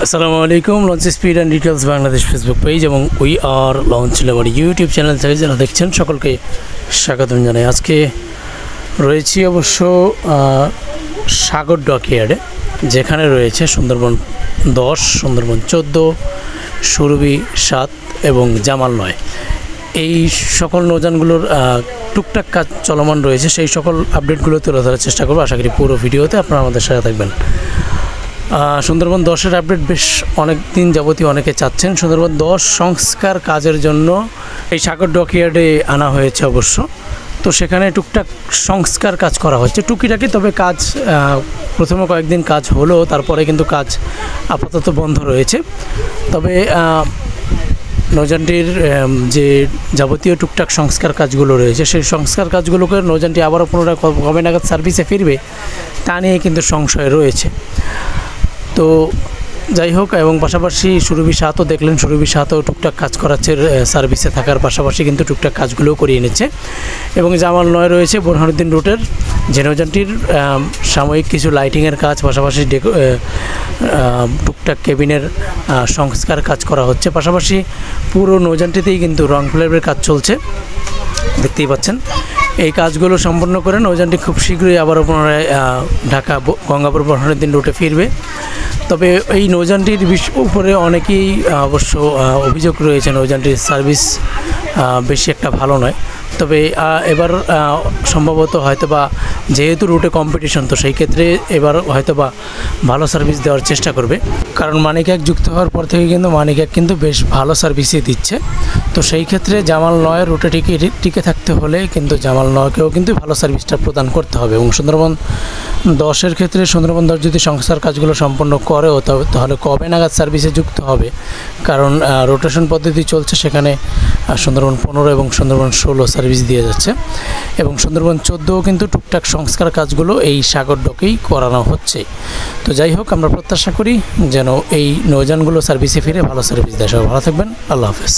আসসালামু আলাইকুম। Launch speed and details Bangladesh Facebook page এবং we are launch labour YouTube channel থেকে যারা দেখছেন সকলকে স্বাগতম জানাই। আজকে রয়েছি অবশ্য সাগর ডকইয়ার্ডে, যেখানে রয়েছে সুন্দরবন 10, সুন্দরবন 14, সুরভি 7 এবং জামাল 9। এই সকল নৌযানগুলোর টুকটাক কাজ চলমান রয়েছে, সেই সকল আপডেটগুলো তুলে ধরার চেষ্টা করবো। আশা করি পুরো ভিডিওতে আপনারা আমাদের সাথে থাকবেন। সুন্দরবন 10-এর আপডেট বেশ অনেক দিন যাবতীয় অনেকে চাচ্ছেন। সুন্দরবন 10 সংস্কার কাজের জন্য এই সাগর ডকইয়ার্ডে আনা হয়েছে অবশ্য। তো সেখানে টুকটাক সংস্কার কাজ করা হচ্ছে টুকিটাকি, তবে কাজ প্রথমে কয়েকদিন কাজ হলো, তারপরে কিন্তু কাজ আপাতত বন্ধ রয়েছে। তবে নৌযানটির যে যাবতীয় টুকটাক সংস্কার কাজগুলো রয়েছে, সেই সংস্কার কাজগুলোকে নৌযানটি আবারও পুনরায় কবে নাগাদ সার্ভিসে ফিরবে তা নিয়ে কিন্তু সংশয় রয়েছে। তো যাই হোক, এবং পাশাপাশি সুরভি 7ও দেখলেন, সুরভি 7ও টুকটাক কাজ করাচ্ছে, সার্ভিসে থাকার পাশাপাশি কিন্তু টুকটাক কাজগুলোও করিয়ে নিচ্ছে। এবং জামাল 9 রয়েছে বোরহানুদ্দিন রুটের, যে নৌযানটির সাময়িক কিছু লাইটিংয়ের কাজ, পাশাপাশি টুকটাক কেবিনের সংস্কার কাজ করা হচ্ছে। পাশাপাশি পুরো নৌযানটিতেই কিন্তু রং ফ্লেমের কাজ চলছে, দেখতেই পাচ্ছেন। এই কাজগুলো সম্পন্ন করে নৌযানটি খুব শীঘ্রই আবারও পুনরায় ঢাকা গঙ্গাপুর বোরহানুদ্দিন রুটে ফিরবে। তবে এই নৌযানটির উপরে অনেকেই অবশ্য অভিযোগ রয়েছে, নৌযানটির সার্ভিস বেশি একটা ভালো নয়। তবে এবার সম্ভবত হয়তোবা যেহেতু রুটে কম্পিটিশন, তো সেই ক্ষেত্রে এবার হয়তোবা ভালো সার্ভিস দেওয়ার চেষ্টা করবে। কারণ মানিক এক যুক্ত হওয়ার পর থেকে কিন্তু মানিক এক কিন্তু বেশ ভালো সার্ভিসই দিচ্ছে। তো সেই ক্ষেত্রে জামাল 9 রুটে টিকে থাকতে হলে কিন্তু জামাল 9কেও কিন্তু ভালো সার্ভিসটা প্রদান করতে হবে। এবং সুন্দরবন 10-এর ক্ষেত্রে সুন্দরবন 10 যদি সংস্কার কাজগুলো সম্পন্ন করেও তাহলে কবে নাগাদ সার্ভিসে যুক্ত হবে, কারণ রোটেশন পদ্ধতি চলছে, সেখানে সুন্দরবন 15 এবং সুন্দরবন 16 সার্ভিস দিয়ে যাচ্ছে। এবং সুন্দরবন 14ও কিন্তু টুকটাক সংস্কার কাজগুলো এই সাগর ডকেই করানো হচ্ছে। তো যাই হোক, আমরা প্রত্যাশা করি যেন এই নৌযানগুলো সার্ভিসে ফিরে ভালো সার্ভিস দেয়। সবাই ভালো থাকবেন, আল্লাহ হাফেজ।